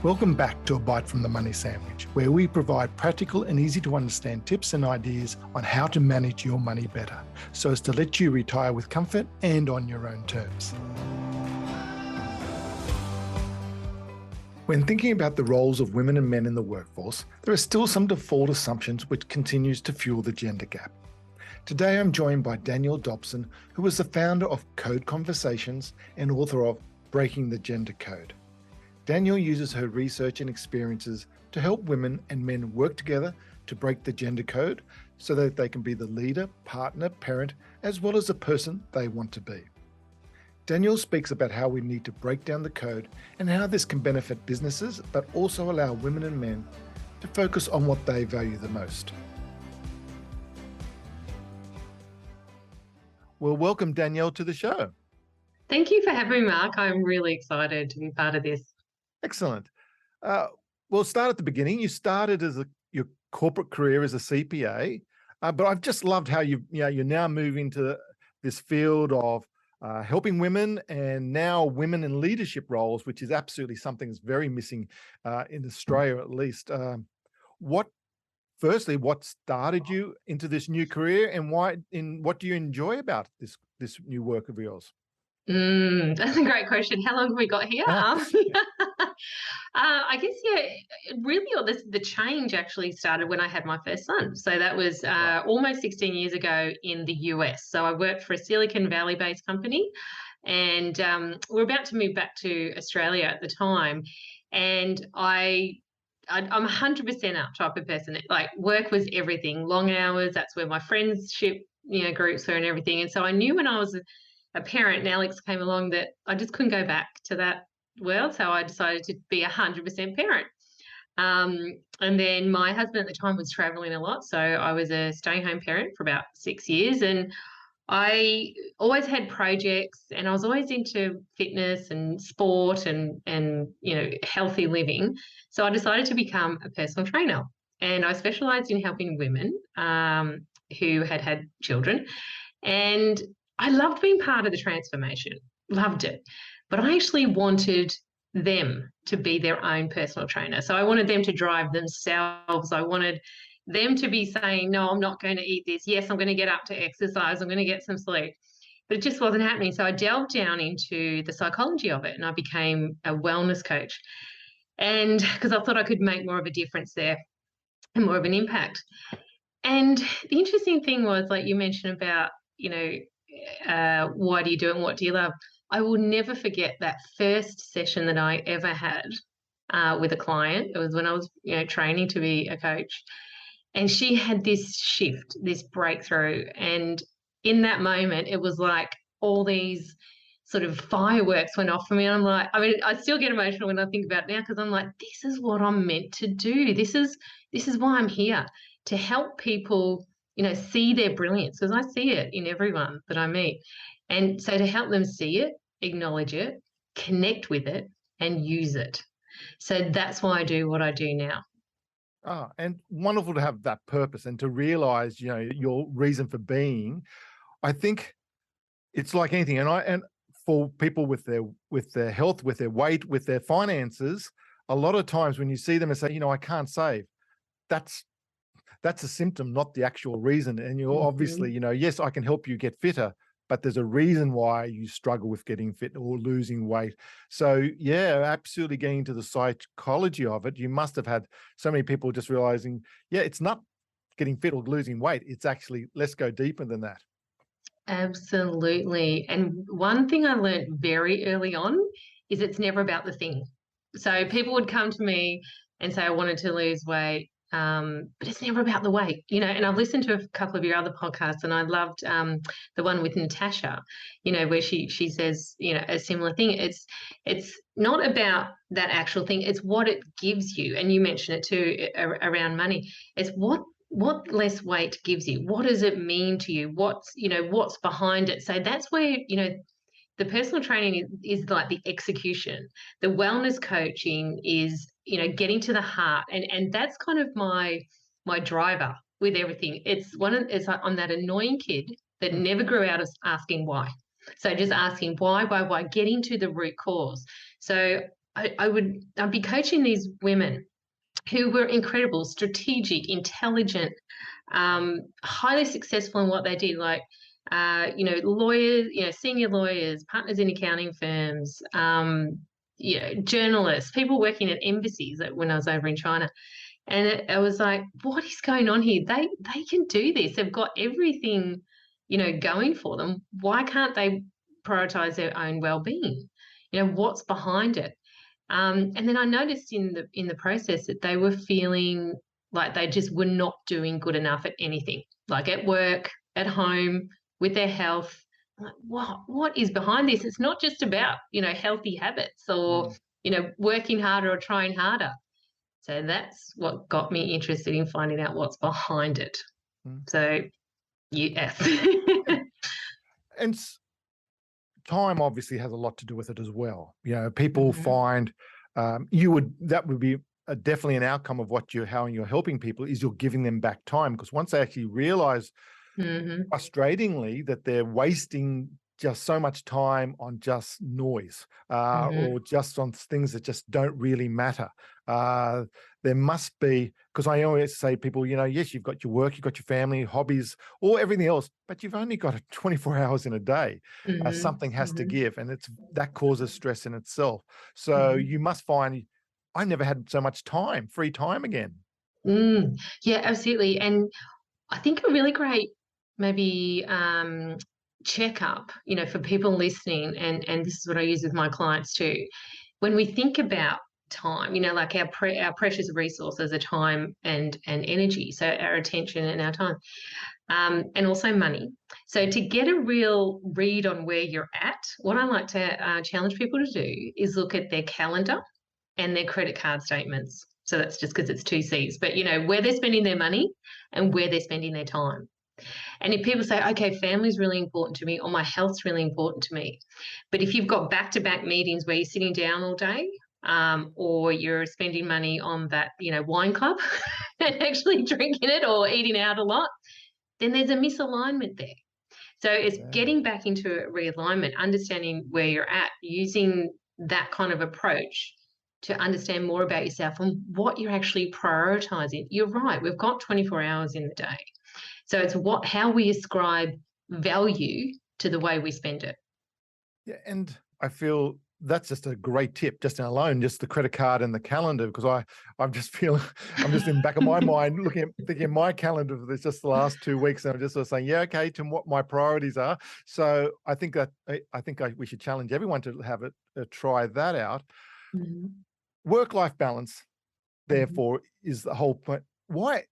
Welcome back to A Bite from the Money Sandwich, where we provide practical and easy to understand tips and ideas on how to manage your money better, so as to let you retire with comfort and on your own terms. When thinking about the roles of women and men in the workforce, there are still some default assumptions which continues to fuel the gender gap. Today I'm joined by Danielle Dobson, who is the founder of Code Conversations and author of Breaking the Gender Code. Danielle uses her research and experiences to help women and men work together to break the gender code so that they can be the leader, partner, parent, as well as the person they want to be. Danielle speaks about how we need to break down the code and how this can benefit businesses, but also allow women and men to focus on what they value the most. Well, welcome Danielle to the show. Thank you for having me, Mark. I'm really excited to be part of this. Excellent. We'll start at the beginning. You started your corporate career as a CPA, but I've just loved how you now move into this field of helping women and now women in leadership roles, which is absolutely something that's very missing in Australia, at least. Firstly, what started you into this new career, and what do you enjoy about this new work of yours? That's a great question. How long have we got here? I guess, really the change actually started when I had my first son. So that was almost 16 years ago in the US. So I worked for a Silicon Valley-based company, and we're about to move back to Australia at the time. And I'm 100% out type of person. Like, work was everything, long hours. That's where my friendship, groups were and everything. And so I knew when I was a parent and Alex came along that I just couldn't go back to that world. So I decided to be 100% parent. And then my husband at the time was traveling a lot. So I was a stay-home parent for about 6 years. And I always had projects, and I was always into fitness and sport and healthy living. So I decided to become a personal trainer, and I specialized in helping women who had children. And I loved being part of the transformation, loved it. But I actually wanted them to be their own personal trainer. So I wanted them to drive themselves. I wanted them to be saying, no, I'm not going to eat this. Yes, I'm going to get up to exercise. I'm going to get some sleep. But it just wasn't happening. So I delved down into the psychology of it, and I became a wellness coach. And because I thought I could make more of a difference there and more of an impact. And the interesting thing was, like you mentioned about, why do you do it and what do you love? I will never forget that first session that I ever had with a client. It was when I was, training to be a coach. And she had this shift, this breakthrough. And in that moment, it was like all these sort of fireworks went off for me. And I'm like, I still get emotional when I think about it now, because I'm like, this is what I'm meant to do. This is why I'm here, to help people, see their brilliance, because I see it in everyone that I meet. And so to help them see it, acknowledge it, connect with it, and use it. So that's why I do what I do now. And wonderful to have that purpose and to realize, your reason for being. I think it's like anything, and for people with their health, with their weight, with their finances, a lot of times when you see them and say, I can't save, that's a symptom, not the actual reason. And you're obviously, yes, I can help you get fitter, but there's a reason why you struggle with getting fit or losing weight. So yeah, absolutely getting into the psychology of it. You must have had so many people just realizing, it's not getting fit or losing weight. It's actually, let's go deeper than that. Absolutely. And one thing I learned very early on is it's never about the thing. So people would come to me and say, I wanted to lose weight. But it's never about the weight, and I've listened to a couple of your other podcasts, and I loved the one with Natasha, where she says, a similar thing. It's not about that actual thing. It's what it gives you. And you mentioned it too around money. It's what less weight gives you. What does it mean to you? What's behind it? So that's where, the personal training is like the execution. The wellness coaching is, getting to the heart. And that's kind of my driver with everything. It's like I'm that annoying kid that never grew out of asking why. So just asking why, getting to the root cause. So I'd be coaching these women who were incredible, strategic, intelligent, highly successful in what they did, like, lawyers, senior lawyers, partners in accounting firms, journalists, people working at embassies when I was over in China. And I was like, what is going on here? They can do this. They've got everything, going for them. Why can't they prioritize their own well-being? What's behind it? And then I noticed in the process that they were feeling like they just were not doing good enough at anything, like at work, at home, with their health. I'm like, what is behind this? It's not just about, healthy habits or, working harder or trying harder. So that's what got me interested in finding out what's behind it. So, yes. And time obviously has a lot to do with it as well. People find that would be definitely an outcome of how you're helping people is you're giving them back time, because once they actually realize frustratingly that they're wasting just so much time on just noise or just on things that just don't really matter. There must be, because I always say people, yes, you've got your work, you've got your family, hobbies, or everything else, but you've only got 24 hours in a day. Something has to give, and that causes stress in itself. So you must find, I never had so much time, free time again. Yeah, absolutely. And I think a really great maybe checkup, for people listening, and this is what I use with my clients too. When we think about time, like our precious resources are time and energy, so our attention and our time, and also money. So to get a real read on where you're at, what I like to challenge people to do is look at their calendar and their credit card statements. So that's just because it's 2 C's, but where they're spending their money and where they're spending their time. And if people say, okay, family's really important to me, or my health's really important to me, but if you've got back-to-back meetings where you're sitting down all day, or you're spending money on that, wine club and actually drinking it or eating out a lot, then there's a misalignment there. So it's getting back into realignment, understanding where you're at, using that kind of approach to understand more about yourself and what you're actually prioritizing. You're right, we've got 24 hours in the day. So it's how we ascribe value to the way we spend it. Yeah, and I feel that's just a great tip, just alone, just the credit card and the calendar, because I'm just feeling, I'm just in the back of my mind thinking of my calendar for this just the last 2 weeks, and I'm just sort of saying, yeah, okay, to what my priorities are. So I think we should challenge everyone to have try that out. Work-life balance, therefore, is the whole point. Why?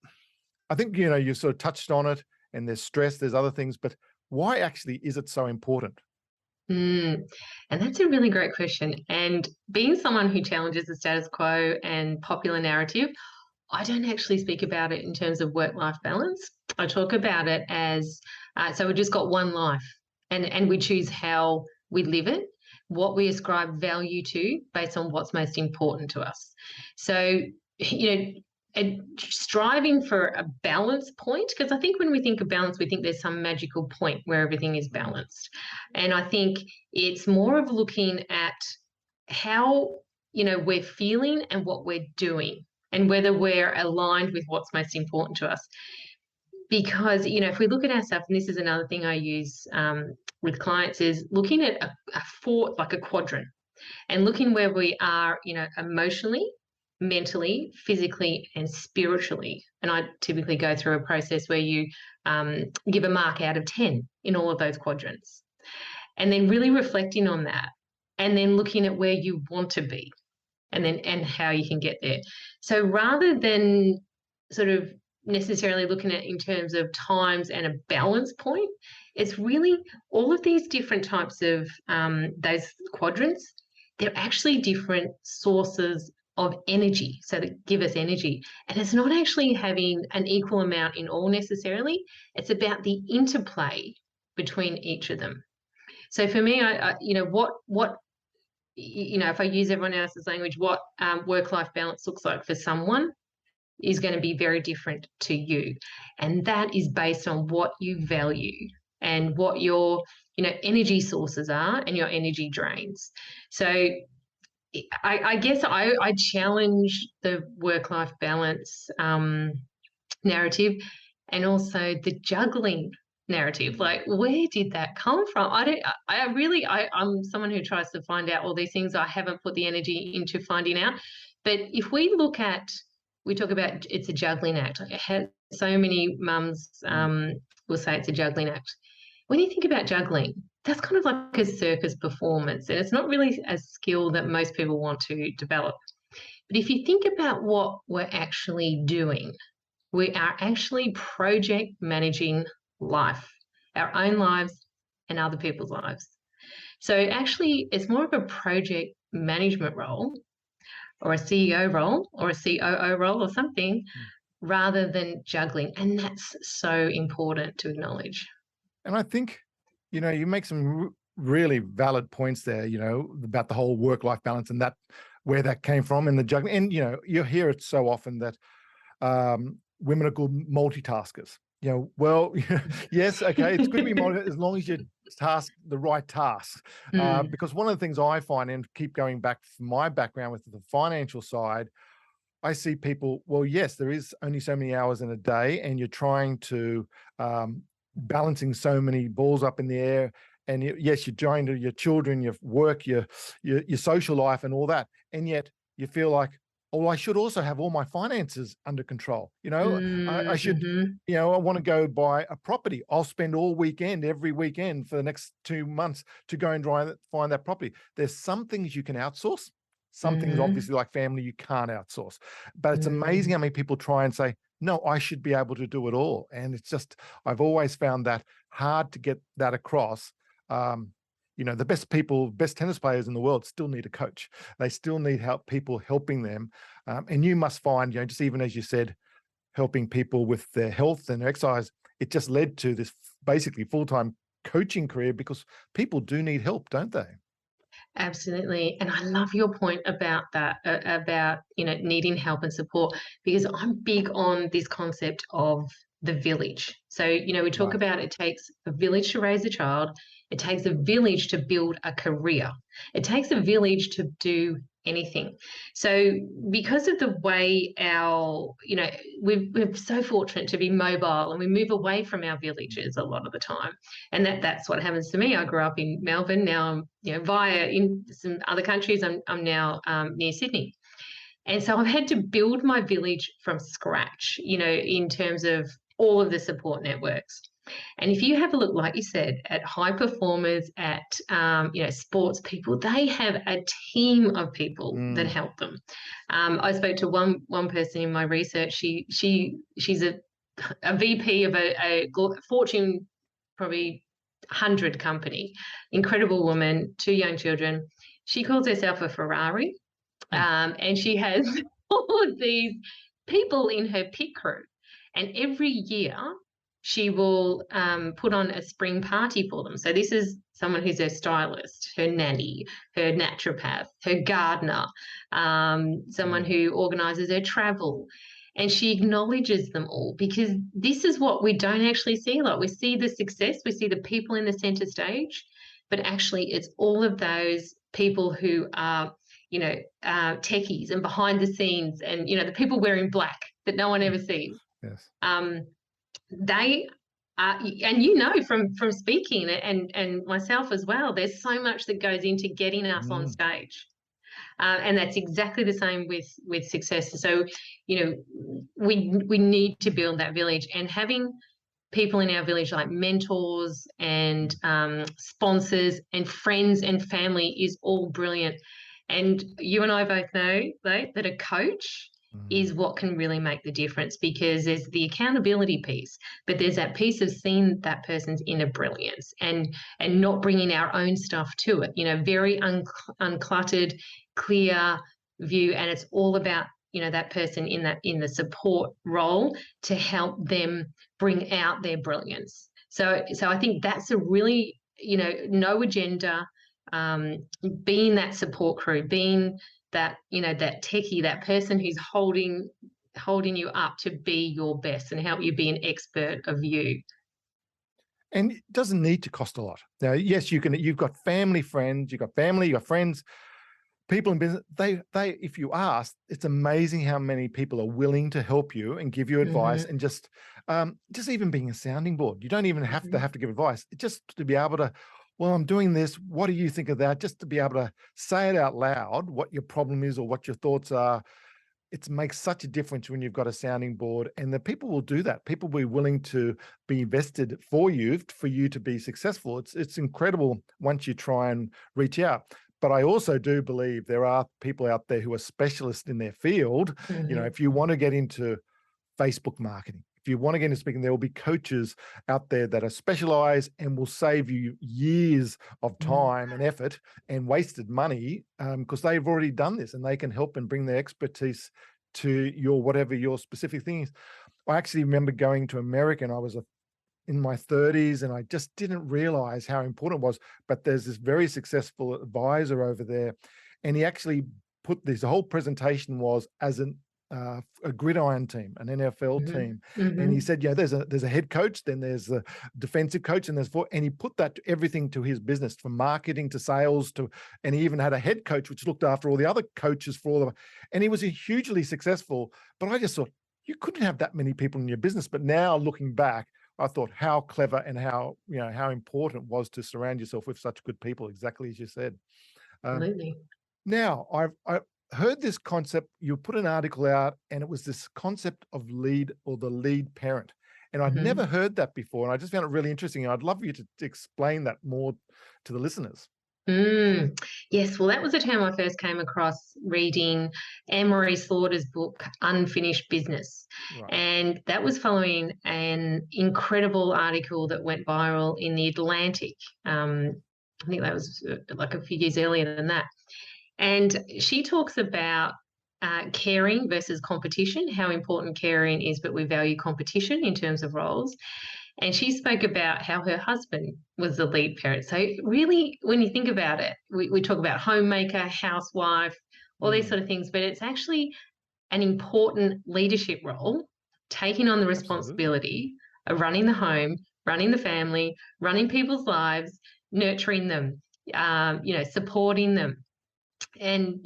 I think, you sort of touched on it, and there's stress, there's other things, but why actually is it so important? And that's a really great question. And being someone who challenges the status quo and popular narrative, I don't actually speak about it in terms of work-life balance. I talk about it as, so we've just got one life, and we choose how we live it, what we ascribe value to based on what's most important to us. So, and striving for a balance point, because I think when we think of balance, we think there's some magical point where everything is balanced. And I think it's more of looking at how, we're feeling and what we're doing, and whether we're aligned with what's most important to us. Because, if we look at ourselves, and this is another thing I use with clients, is looking at like a quadrant, and looking where we are, emotionally, mentally, physically, and spiritually. And I typically go through a process where you give a mark out of 10 in all of those quadrants, and then really reflecting on that, and then looking at where you want to be, and how you can get there. So rather than sort of necessarily looking at in terms of times and a balance point, it's really all of these different types of those quadrants. They're actually different sources of energy, so that give us energy. And it's not actually having an equal amount in all necessarily. It's about the interplay between each of them. So for me, if I use everyone else's language, what work-life balance looks like for someone is going to be very different to you. And that is based on what you value and what your, energy sources are and your energy drains. So I guess I challenge the work-life balance narrative, and also the juggling narrative. Like, where did that come from? I'm someone who tries to find out all these things. I haven't put the energy into finding out. But if we talk about it's a juggling act. So many mums will say it's a juggling act. When you think about juggling, that's kind of like a circus performance, and it's not really a skill that most people want to develop. But if you think about what we're actually doing, we are actually project managing life, our own lives and other people's lives. So actually, it's more of a project management role, or a CEO role, or a COO role, or something, rather than juggling. And that's so important to acknowledge. And I think, you make some really valid points there, about the whole work-life balance and that where that came from and the juggling. And, you hear it so often that women are good multitaskers. Well, yes, okay, it's good to be multitask as long as you task the right tasks. Because one of the things I find, and keep going back from my background with the financial side, I see people, well, yes, there is only so many hours in a day, and you're trying to balancing so many balls up in the air. And yes, you're trying to your children, your work, your social life and all that. And yet you feel like, oh, I should also have all my finances under control. I should, I want to go buy a property. I'll spend all weekend, every weekend for the next 2 months to go and find that property. There's some things you can outsource. Some things, obviously, like family, you can't outsource. But it's amazing how many people try and say, no, I should be able to do it all. And it's just, I've always found that hard to get that across. The best tennis players in the world still need a coach. They still need people helping them. And you must find, just even as you said, helping people with their health and exercise, it just led to this basically full-time coaching career, because people do need help, don't they? Absolutely. And I love your point about that, about, needing help and support, because I'm big on this concept of the village. So, we talk Right. about it takes a village to raise a child. It takes a village to build a career. It takes a village to do anything. So because of the way we're so fortunate to be mobile, and we move away from our villages a lot of the time. And that's what happens to me. I grew up in Melbourne. Now I'm, via in some other countries, I'm now near Sydney. And so I've had to build my village from scratch, in terms of all of the support networks. And if you have a look, like you said, at high performers, at sports people, they have a team of people that help them. I spoke to one person in my research. She's a VP of a Fortune probably 100 company, incredible woman, 2 young children. She calls herself a Ferrari, and she has all of these people in her pit crew, and every year she will put on a spring party for them. So this is someone who's her stylist, her nanny, her naturopath, her gardener, someone who organises her travel. And she acknowledges them all, because this is what we don't actually see a lot. We see the success, we see the people in the centre stage, but actually it's all of those people who are, techies and behind the scenes, and, the people wearing black that no one ever sees. Yes. They and from speaking, and myself as well, there's so much that goes into getting us on stage. And that's exactly the same with success. So, we need to build that village, and having people in our village like mentors and sponsors and friends and family is all brilliant. And you and I both know, though, that a coach is what can really make the difference, because there's the accountability piece, but there's that piece of seeing that person's inner brilliance and not bringing our own stuff to it. Very uncluttered, clear view, and it's all about that person in the support role to help them bring out their brilliance. So I think that's a really no agenda, being that support crew, being that that techie, that person who's holding you up to be your best and help you be an expert of you. And it doesn't need to cost a lot. Now, yes, you've got family, friends, you've got friends, people in business, they, if you ask, it's amazing how many people are willing to help you and give you advice, and just even being a sounding board. You don't even have to give advice. Just to be able to, well, I'm doing this. What do you think of that? Just to be able to say it out loud, what your problem is or what your thoughts are. It makes such a difference when you've got a sounding board, and the people will do that. People will be willing to be invested for you to be successful. It's incredible once you try and reach out. But I also do believe there are people out there who are specialists in their field. You know, if you want to get into Facebook marketing, if you want to get into speaking, there will be coaches out there that are specialized and will save you years of time and effort and wasted money, because they've already done this, and they can help and bring their expertise to your, whatever your specific thing is. I actually remember going to America, and I was in my 30s, and I just didn't realize how important it was. But there's this very successful advisor over there, and he actually put this whole presentation was as a gridiron team, an NFL team. And he said, yeah, there's a head coach, then there's a defensive coach, and and he put that to everything, to his business, from marketing to sales and he even had a head coach which looked after all the other coaches for all of them. And he was hugely successful. But I just thought, you couldn't have that many people in your business. But now looking back, I thought how clever and how important it was to surround yourself with such good people, exactly as you said. Absolutely. Now, I've heard this concept. You put an article out, and it was this concept of the lead parent. And I'd never heard that before. And I just found it really interesting. I'd love for you to explain that more to the listeners. Yes, well, that was a term I first came across reading Anne-Marie Slaughter's book, Unfinished Business. Right. And that was following an incredible article that went viral in The Atlantic. I think that was like a few years earlier than that. And she talks about caring versus competition, how important caring is, but we value competition in terms of roles. And she spoke about how her husband was the lead parent. So really, when you think about it, we talk about homemaker, housewife, all these sort of things, but it's actually an important leadership role, taking on the responsibility of running the home, running the family, running people's lives, nurturing them, supporting them, and,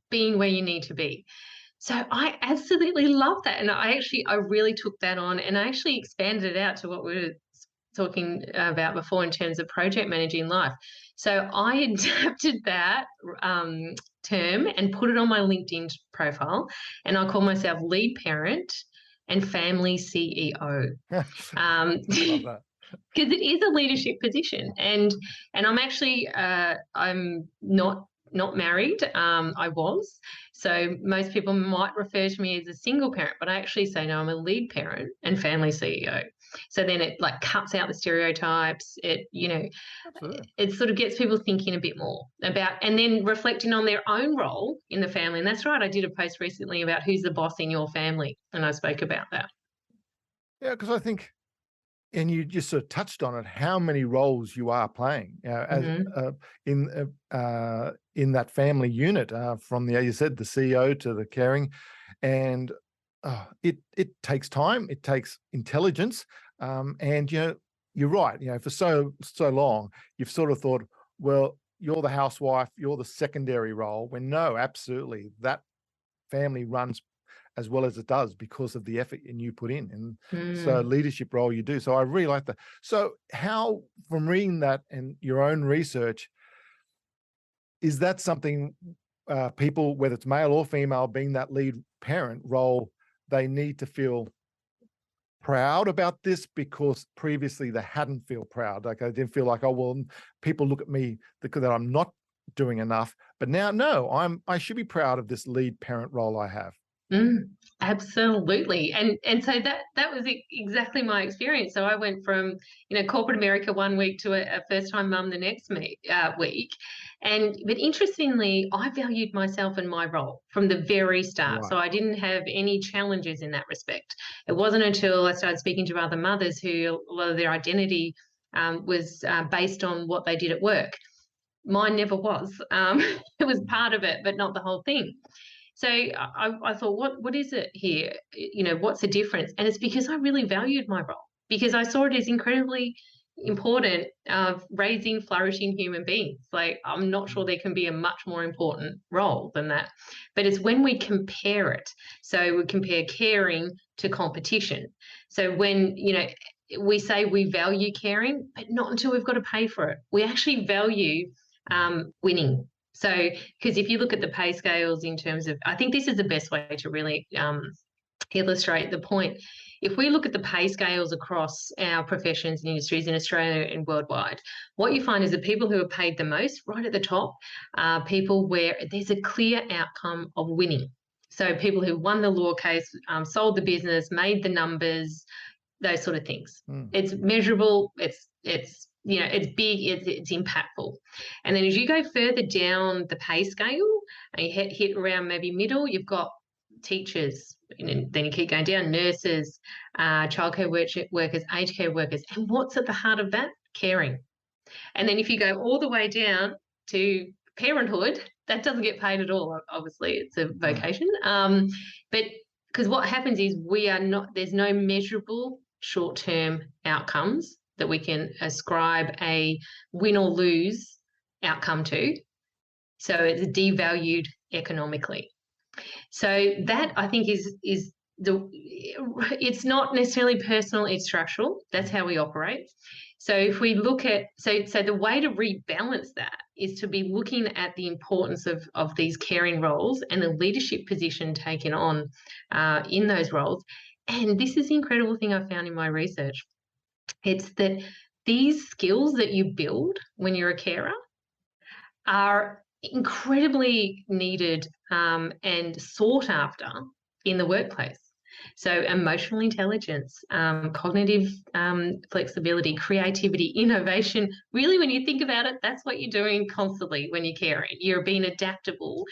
being where you need to be. So I absolutely love that. And I really took that on, and I actually expanded it out to what we were talking about before in terms of project managing life. So I adapted that term and put it on my LinkedIn profile, and I call myself lead parent and family CEO. Love that. Because it is a leadership position, and I'm actually I'm not married. I was. So most people might refer to me as a single parent, but I actually say, no, I'm a lead parent and family CEO. So then it cuts out the stereotypes. It sort of gets people thinking a bit more about, and then reflecting on their own role in the family. And that's right. I did a post recently about who's the boss in your family, and I spoke about that. Yeah, because I think, and you just sort of touched on it, how many roles you are playing in that family unit, from you said, the CEO to the caring, and it takes time, it takes intelligence, and you're right. For so long you've sort of thought, well, you're the housewife, you're the secondary role. When no, absolutely, that family runs as well as it does because of the effort and you put in, and so leadership role you do. So I really like that. So how, from reading that and your own research, is that something people, whether it's male or female, being that lead parent role, they need to feel proud about this, because previously they hadn't feel proud, like I didn't feel like, oh well, people look at me because that I'm not doing enough, but now no, I should be proud of this lead parent role I have. Absolutely. And so that was exactly my experience. So I went from, corporate America one week to a first-time mum the next week. But interestingly, I valued myself and my role from the very start. Right. So I didn't have any challenges in that respect. It wasn't until I started speaking to other mothers who a lot of their identity was based on what they did at work. Mine never was. It was part of it, but not the whole thing. So I thought, what is it here? What's the difference? And it's because I really valued my role, because I saw it as incredibly important of raising flourishing human beings. Like, I'm not sure there can be a much more important role than that. But it's when we compare it. So we compare caring to competition. So when, we say we value caring, but not until we've got to pay for it. We actually value winning. So, because if you look at the pay scales in terms of, I think this is the best way to really illustrate the point. If we look at the pay scales across our professions and industries in Australia and worldwide, what you find is the people who are paid the most, right at the top, are people where there's a clear outcome of winning. So people who won the law case, sold the business, made the numbers, those sort of things. It's measurable. It's big. It's impactful. And then as you go further down the pay scale, and you hit around maybe middle, you've got teachers, and then you keep going down, nurses, childcare workers, aged care workers. And what's at the heart of that? Caring. And then if you go all the way down to parenthood, that doesn't get paid at all. Obviously, it's a vocation. But because what happens is there's no measurable short-term outcomes that we can ascribe a win or lose outcome to. So it's devalued economically. So that, I think, it's not necessarily personal, it's structural. That's how we operate. So if we look at, so the way to rebalance that is to be looking at the importance of these caring roles and the leadership position taken on in those roles. And this is the incredible thing I found in my research. It's that these skills that you build when you're a carer are incredibly needed and sought after in the workplace. So emotional intelligence, cognitive flexibility, creativity, innovation. Really, when you think about it, that's what you're doing constantly when you're caring. You're being adaptable,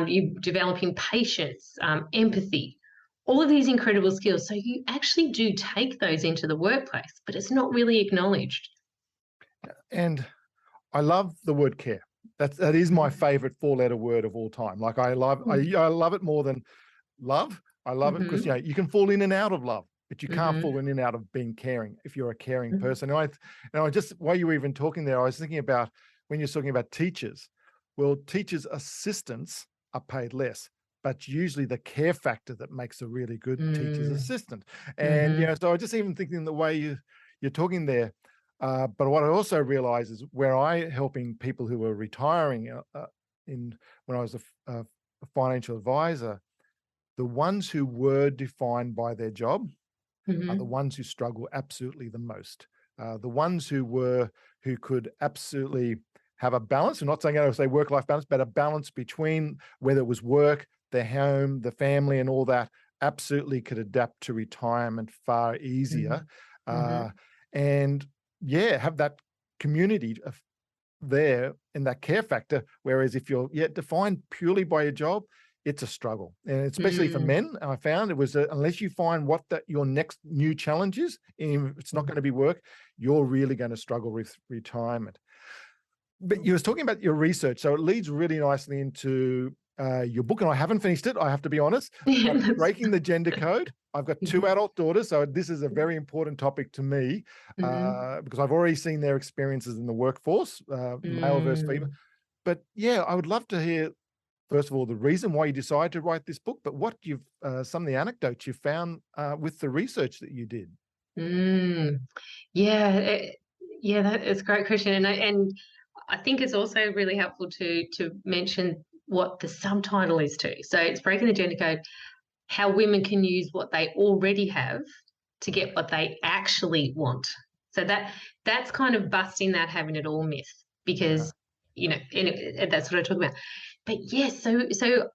you're developing patience, empathy, all of these incredible skills. So you actually do take those into the workplace, but it's not really acknowledged. And I love the word care. That is my favorite 4-letter word of all time. Like I love it more than love. I love it because you can fall in and out of love, but you can't fall in and out of being caring if you're a caring person. And I just, while you were even talking there, I was thinking about when you're talking about teachers. Well, teachers' assistants are paid less, but usually the care factor that makes a really good teacher's assistant. And so I was just even thinking the way you're talking there. But what I also realize is where I helping people who are retiring when I was a financial advisor, the ones who were defined by their job are the ones who struggle absolutely the most. The ones who could absolutely have a balance. I'm not saying I would say work-life balance, but a balance between whether it was work, their home, the family, and all that, absolutely could adapt to retirement far easier. And have that community there in that care factor. Whereas if you're defined purely by your job, it's a struggle. And especially for men, I found it was unless you find what your next new challenge is, it's not going to be work, you're really going to struggle with retirement. But you was talking about your research, so it leads really nicely into your book, and I haven't finished it, I have to be honest. Breaking the Gender Code. I've got 2 adult daughters, so this is a very important topic to me because I've already seen their experiences in the workforce, male versus female. But I would love to hear, first of all, the reason why you decided to write this book, but what some of the anecdotes you found with the research that you did. That is a great question, and I think it's also really helpful to mention what the subtitle is too. So it's Breaking the Gender Code, how women can use what they already have to get what they actually want. So that's kind of busting that having it all myth, because and that's what I talk about. But yes, so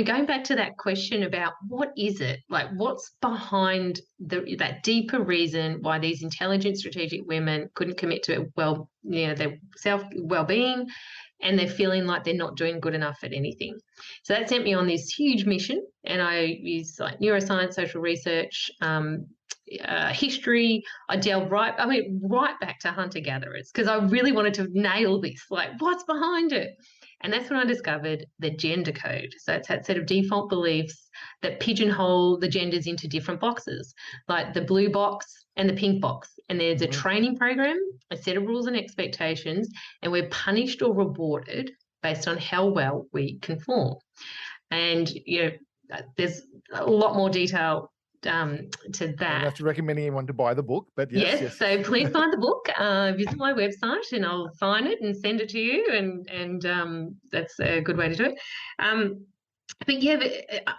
going back to that question about what is it, like what's behind that deeper reason why these intelligent, strategic women couldn't commit to their well-being, and they're feeling like they're not doing good enough at anything. So that sent me on this huge mission, and I used like neuroscience, social research, history. I delved right back to hunter-gatherers because I really wanted to nail this, like what's behind it. And that's when I discovered the gender code. So it's that set of default beliefs that pigeonhole the genders into different boxes, like the blue box and the pink box. And there's a training program a set of rules and expectations, and we're punished or rewarded based on how well we conform. And, there's a lot more detail to I'm that. not recommending anyone to buy the book, but yes. So please buy the book. Visit my website, and I'll sign it and send it to you. And that's a good way to do it. But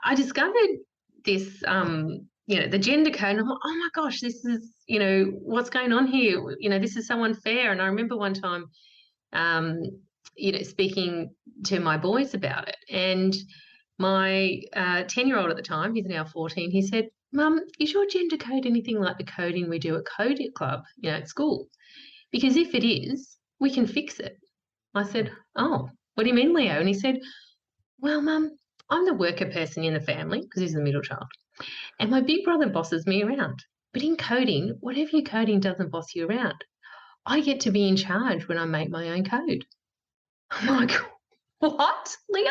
I discovered this, the gender code. And I'm like, oh my gosh, this is, what's going on here? This is so unfair. And I remember one time, speaking to my boys about it, and my 10-year-old at the time, he's now 14, he said, Mum, is your gender code anything like the coding we do at Code Club, at school? Because if it is, we can fix it. I said, oh, what do you mean, Leo? And he said, well, Mum, I'm the worker person in the family, because he's the middle child, and my big brother bosses me around. But in coding, whatever you're coding doesn't boss you around. I get to be in charge when I make my own code. I'm like, what, Leo?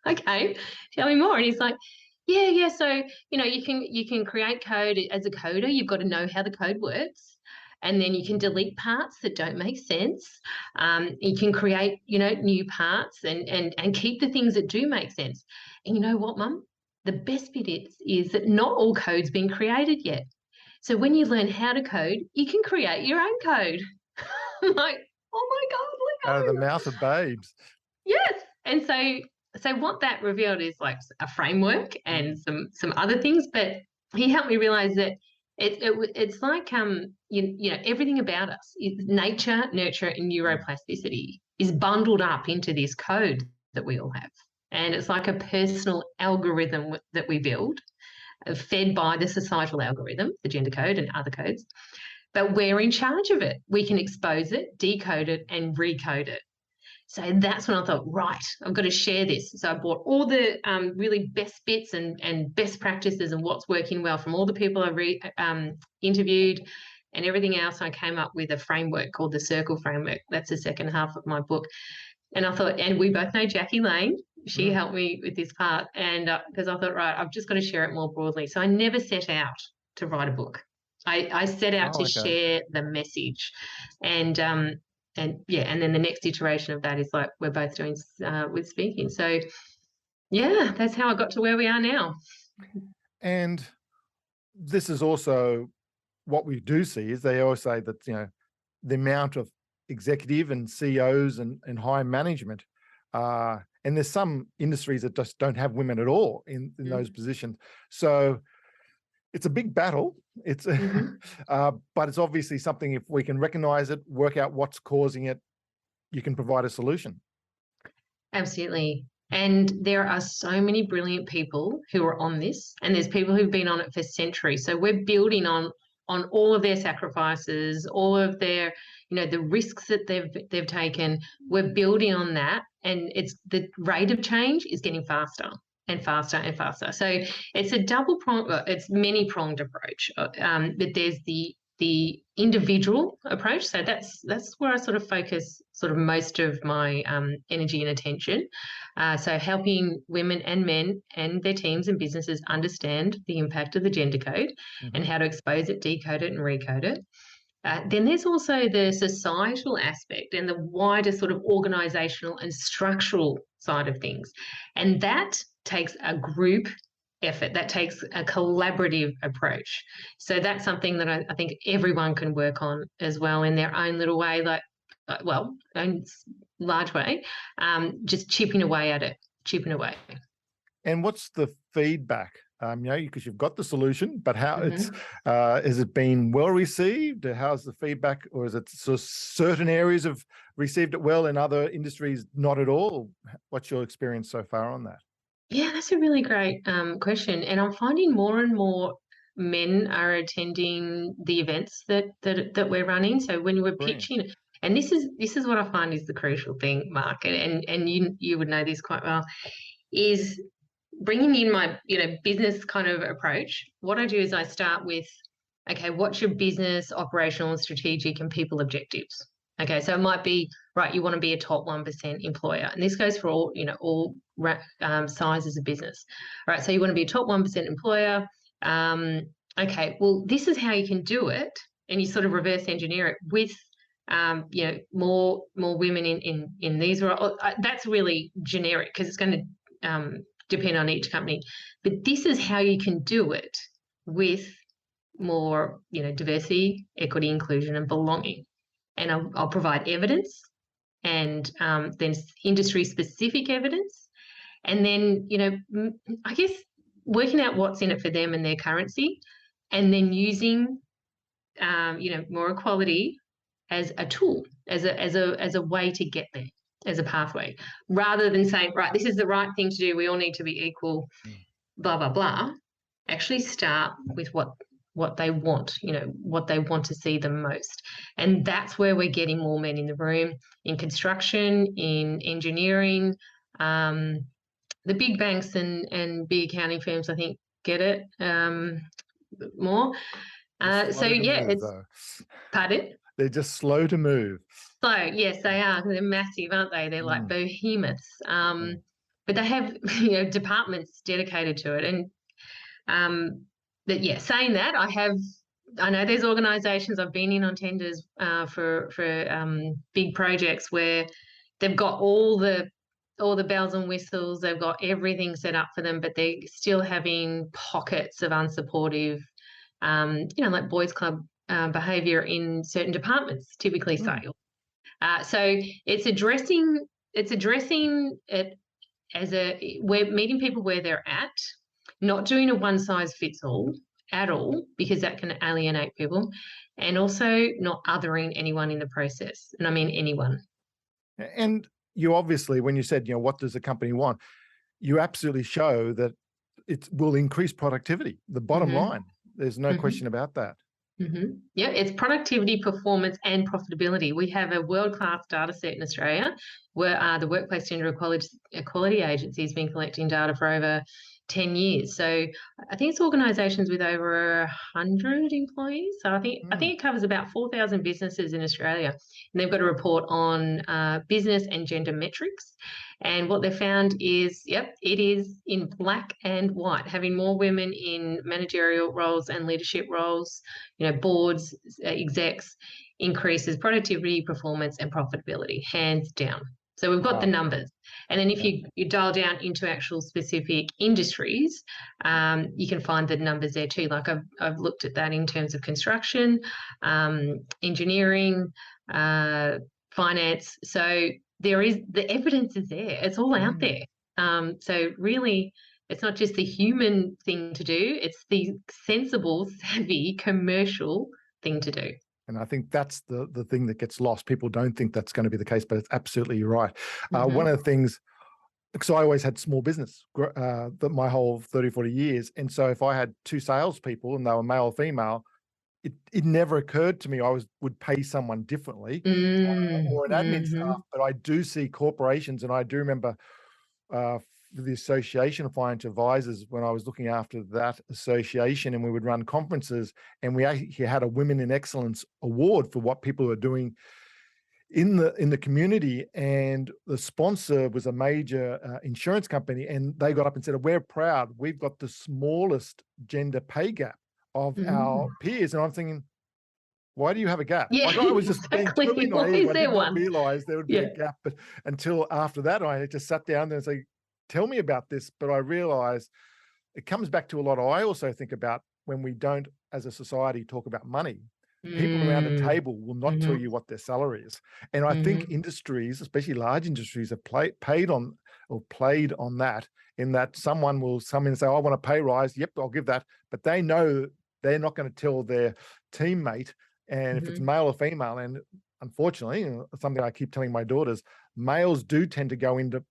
Okay, tell me more. And he's like, yeah. So, you can create code as a coder. You've got to know how the code works. And then you can delete parts that don't make sense. You can create, new parts and keep the things that do make sense. And you know what, Mum? The best bit is that not all code's been created yet. So when you learn how to code, you can create your own code. I'm like, oh my God, Leo. Out of the mouth of babes. Yes. And so what that revealed is like a framework and some other things, but he helped me realize that it's like everything about us, nature, nurture, and neuroplasticity is bundled up into this code that we all have, and it's like a personal algorithm that we build, fed by the societal algorithm, the gender code and other codes, but we're in charge of it. We can expose it, decode it, and recode it. So that's when I thought, right, I've got to share this. So I bought all the really best bits and best practices and what's working well from all the people I interviewed and everything else. I came up with a framework called the Circle Framework. That's the second half of my book. And I thought, and we both know Jackie Lane. She helped me with this part. And because I thought, right, I've just got to share it more broadly. So I never set out to write a book. I set out to share the message. And then the next iteration of that is like we're both doing with speaking. So, yeah, that's how I got to where we are now. And this is also what we do see is they always say that, the amount of executive and CEOs and high management, and there's some industries that just don't have women at all in those positions. So it's a big battle. It's but it's obviously something, if we can recognize it, work out what's causing it, you can provide a solution. Absolutely. And there are so many brilliant people who are on this, and there's people who've been on it for centuries. So we're building on all of their sacrifices, all of their, the risks that they've taken. We're building on that, and it's the rate of change is getting faster and faster and faster. So it's a it's many-pronged approach. But there's the individual approach. So that's where I sort of focus sort of most of my energy and attention. So helping women and men and their teams and businesses understand the impact of the gender code and how to expose it, decode it, and recode it. Then there's also the societal aspect and the wider sort of organisational and structural side of things. And that takes a group effort. That takes a collaborative approach. So that's something that I think everyone can work on as well in their own little way, own large way, just chipping away at it, chipping away. And what's the feedback? Because you've got the solution, but how has it been well received? How's the feedback, or is it sort of certain areas have received it well and other industries not at all? What's your experience so far on that? Yeah, that's a really great question. And I'm finding more and more men are attending the events that we're running. So when we're pitching, and this is what I find is the crucial thing, Marc, and you would know this quite well, is bringing in my business kind of approach. What I do is I start with, okay, what's your business, operational, and strategic and people objectives? Okay, so it might be, right, you want to be a top 1% employer. And this goes for all sizes of business. All right, so you want to be a top 1% employer. Okay, well, this is how you can do it. And you sort of reverse engineer it with more women in these roles. That's really generic because it's going to depend on each company. But this is how you can do it with more, diversity, equity, inclusion, and belonging. And I'll provide evidence, and then industry-specific evidence, and then I guess working out what's in it for them and their currency, and then using more equality as a tool, as a way to get there, as a pathway, rather than saying, right, this is the right thing to do, we all need to be equal, blah blah blah. Actually start with what they want, what they want to see the most. And that's where we're getting more men in the room, in construction, in engineering. The big banks and big accounting firms, I think, get it more. Pardon? They're just slow to move. So, yes, they are. They're massive, aren't they? They're like behemoths. But they have, departments dedicated to it. And saying that, I know there's organisations I've been in on tenders for big projects where they've got all the bells and whistles, they've got everything set up for them, but they're still having pockets of unsupportive, like boys' club behaviour in certain departments, typically sales. So it's addressing it as we're meeting people where they're at, not doing a one-size-fits-all at all, because that can alienate people, and also not othering anyone in the process. And I mean anyone. And you obviously, when you said, what does the company want, you absolutely show that it will increase productivity, the bottom line. There's no question about that. Yeah, it's productivity, performance, and profitability. We have a world-class data set in Australia where the Workplace Gender Equality Agency has been collecting data for over 10 years. So I think it's organisations with over 100 employees. So I think it covers about 4,000 businesses in Australia. And they've got a report on business and gender metrics. And what they found is, it is in black and white, having more women in managerial roles and leadership roles, boards, execs, increases productivity, performance, and profitability, hands down. So we've got the numbers. And then if you dial down into actual specific industries, you can find the numbers there too. Like I've looked at that in terms of construction, engineering, finance. So the evidence is there. It's all out there. So really, it's not just the human thing to do. It's the sensible, savvy, commercial thing to do. And I think that's the thing that gets lost. People don't think that's going to be the case, but it's absolutely right. One of the things, because I always had small business my whole 30, 40 years. And so if I had two salespeople and they were male or female, it never occurred to me I would pay someone differently or an admin staff. But I do see corporations, and I do remember the Association of Financial Advisors, when I was looking after that association, and we would run conferences, and we actually had a Women in Excellence award for what people were doing in the community. And the sponsor was a major insurance company, and they got up and said, "We're proud. We've got the smallest gender pay gap of our peers." And I'm thinking, why do you have a gap? Yeah, like I was just exactly. being totally naive. I did not one? realize there would be a gap, but until after that, I just sat down there and say, "Tell me about this." But I realized it comes back to a lot. I also think about when we don't, as a society, talk about money. People around the table will not tell you what their salary is. And I think industries, especially large industries, have played on that, in that someone will come in and say, "I want a pay rise." Yep, I'll give that. But they know they're not going to tell their teammate. And if it's male or female, and unfortunately, something I keep telling my daughters, males do tend to go into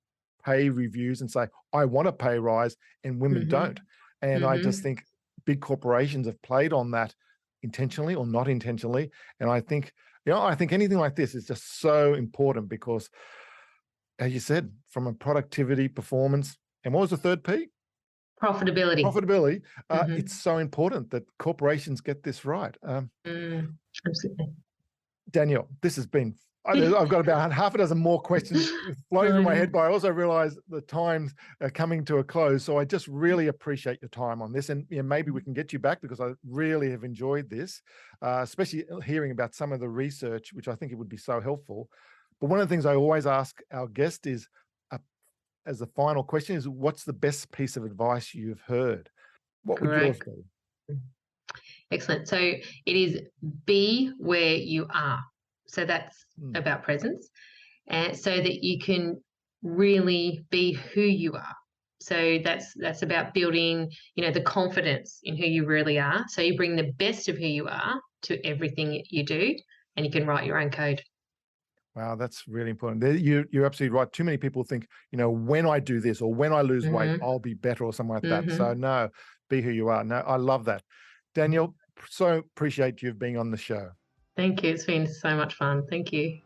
pay reviews and say, "I want a pay rise," and women don't. And I just think big corporations have played on that intentionally or not intentionally. And I think, I think anything like this is just so important because, as you said, from a productivity, performance, and what was the third P? Profitability. It's so important that corporations get this right. Absolutely. Danielle, this has been I've got about half a dozen more questions flowing through my head, but I also realize the time's coming to a close. So I just really appreciate your time on this. And maybe we can get you back, because I really have enjoyed this, especially hearing about some of the research, which I think it would be so helpful. But one of the things I always ask our guest is, as the final question, is what's the best piece of advice you've heard? What would yours be? Excellent. So it is be where you are. So that's about presence, and so that you can really be who you are. So that's about building, the confidence in who you really are. So you bring the best of who you are to everything you do, and you can write your own code. Wow, that's really important. You're absolutely right. Too many people think, when I do this or when I lose weight, I'll be better or something like that. So no, be who you are. No, I love that. Danielle, so appreciate you being on the show. Thank you. It's been so much fun. Thank you.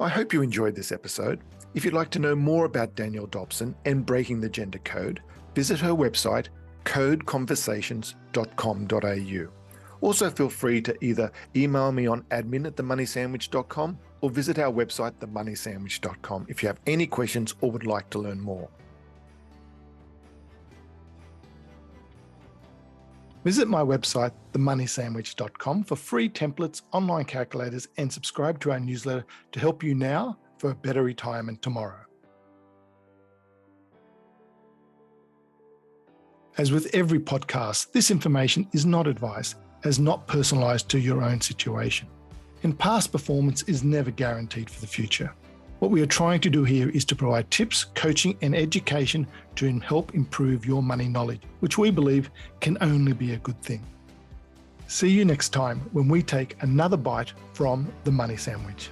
I hope you enjoyed this episode. If you'd like to know more about Danielle Dobson and breaking the gender code, visit her website, codeconversations.com.au. Also, feel free to either email me on admin@themoneysandwich.com or visit our website, themoneysandwich.com, if you have any questions or would like to learn more. Visit my website, themoneysandwich.com, for free templates, online calculators, and subscribe to our newsletter to help you now for a better retirement tomorrow. As with every podcast, this information is not advice, as not personalized to your own situation. And past performance is never guaranteed for the future. What we are trying to do here is to provide tips, coaching, and education to help improve your money knowledge, which we believe can only be a good thing. See you next time when we take another bite from the Money Sandwich.